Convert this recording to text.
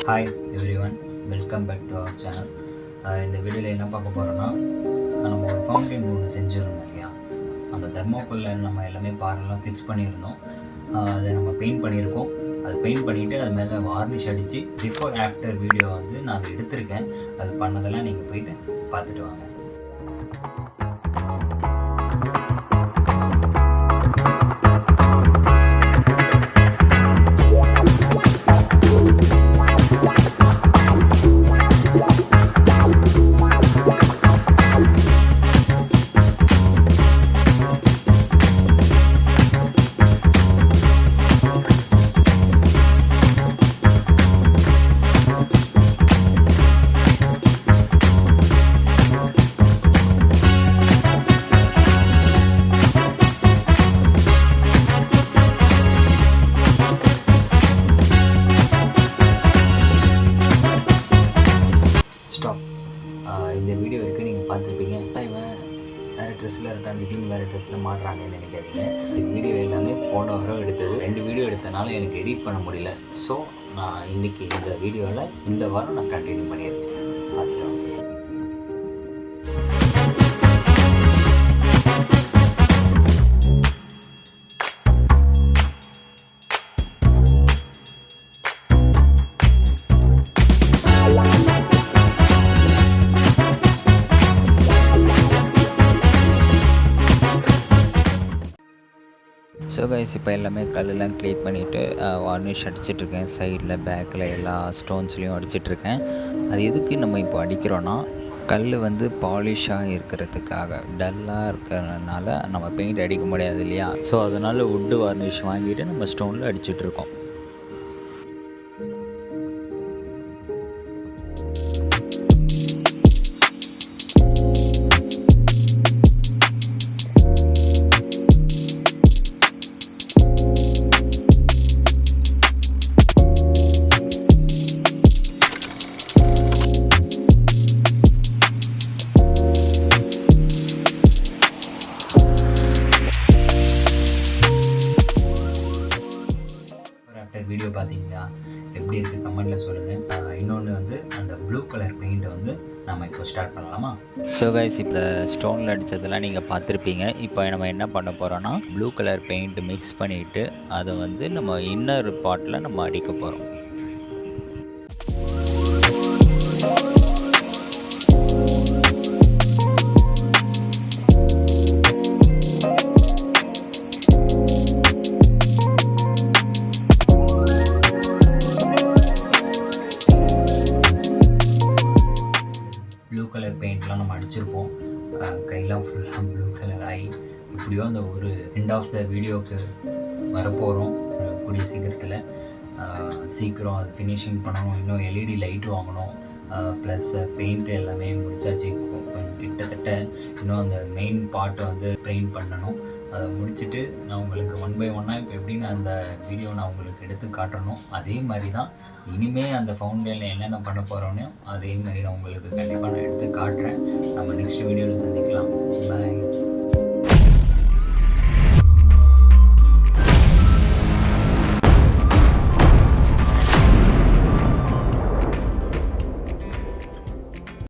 Hi everyone, welcome back to our channel. இந்த வீடியோவில் என்ன பார்க்க போகிறோன்னா, நம்ம ஒரு ஃபவுண்டைன் ஒன்று செஞ்சுருந்தோம் இல்லையா, அந்த தெர்மோக்கோலில் நம்ம எல்லாமே பாரெல்லாம் ஃபிக்ஸ் பண்ணியிருந்தோம். அதை நம்ம பெயிண்ட் பண்ணியிருக்கோம். அது பெயிண்ட் பண்ணிவிட்டு அது மேலே வார்னிஷ் அடித்து பிஃபோர் ஆஃப்டர் வீடியோ வந்து நான் எடுத்திருக்கேன். அது பண்ணதெல்லாம் நீங்கள் போயிட்டு பார்த்துட்டு வாங்க. ஸ்டாப். இந்த வீடியோ வரைக்கும் நீங்கள் பார்த்துருப்பீங்க. இவன் வேறு ட்ரெஸ்ஸில் இருக்கான், திடீர்னு வேறு ட்ரெஸ்ஸில் மாட்டுறாங்கன்னு நினைக்காதீங்க. இந்த வீடியோ எல்லாமே போன வாரம் எடுத்தது. 2 வீடியோ எடுத்தனால எனக்கு எடிட் பண்ண முடியல. ஸோ நான் இன்றைக்கி இந்த வீடியோவில் இந்த வாரம் நான் கண்டினியூ பண்ணியிருக்கேன். பார்த்துட்டோம். ஸோ கைஸ், இப்போ எல்லாமே கல்லெல்லாம் க்ளீன் பண்ணிவிட்டு வார்னிஷ் அடிச்சிட்ருக்கேன். சைடில் பேக்கில் எல்லா ஸ்டோன்ஸ்லேயும் அடிச்சிட்ருக்கேன். அது எதுக்கு நம்ம இப்போ அடிக்கிறோன்னா, கல் வந்து பாலிஷாக இருக்கிறதுக்காக. டல்லாக இருக்கிறதுனால நம்ம பெயிண்ட் அடிக்க முடியாது இல்லையா. ஸோ அதனால் வுட்டு வார்னிஷ் வாங்கிட்டு நம்ம ஸ்டோனில் அடிச்சிட்ருக்கோம். வீடியோ பார்த்தீங்களா, எப்படி இருக்குது கமெண்ட்டில் சொல்லுங்கள். இன்னொன்று வந்து அந்த ப்ளூ கலர் பெயிண்ட்டை வந்து நம்ம இப்போ ஸ்டார்ட் பண்ணலாமா? ஸோ கைஸ், இப்போ ஸ்டோனில் அடித்ததெல்லாம் நீங்கள் பார்த்துருப்பீங்க. இப்போ நம்ம என்ன பண்ண போகிறோன்னா, ப்ளூ கலர் பெயிண்ட் மிக்ஸ் பண்ணிவிட்டு அதை வந்து நம்ம இன்னர் பார்ட்டில் நம்ம அடிக்க போகிறோம். ப்ளூ கலர் பெயிண்ட்லாம் நம்ம அடிச்சிருப்போம். கையெல்லாம் ஃபுல்லாக ப்ளூ கலர் ஆகி இப்படியோ அந்த ஒரு எண்ட் ஆஃப் த வீடியோவுக்கு வரப்போகிறோம். கூடிய சீக்கிரம் அது ஃபினிஷிங் பண்ணணும். இன்னும் எல்இடி லைட்டு வாங்கணும். ப்ளஸ் பெயிண்ட் எல்லாமே முடிச்சாச்சு. கொஞ்சம் கிட்டத்தட்ட இன்னும் அந்த மெயின் பார்ட்டை வந்து பெயிண்ட் பண்ணணும். அதை முடிச்சுட்டு நான் உங்களுக்கு 1 by 1 இப்போ எப்படி நான் அந்த வீடியோ நான் உங்களுக்கு எடுத்து காட்டணும், அதே மாதிரி தான் இனிமேல் அந்த ஃபவுண்டனில் என்னென்ன பண்ண போகிறோன்னோ அதே மாதிரி நான் உங்களுக்கு கண்டிப்பாக நான் எடுத்து காட்டுறேன். நம்ம நெக்ஸ்ட் வீடியோவில் சந்திக்கலாம். பாய்.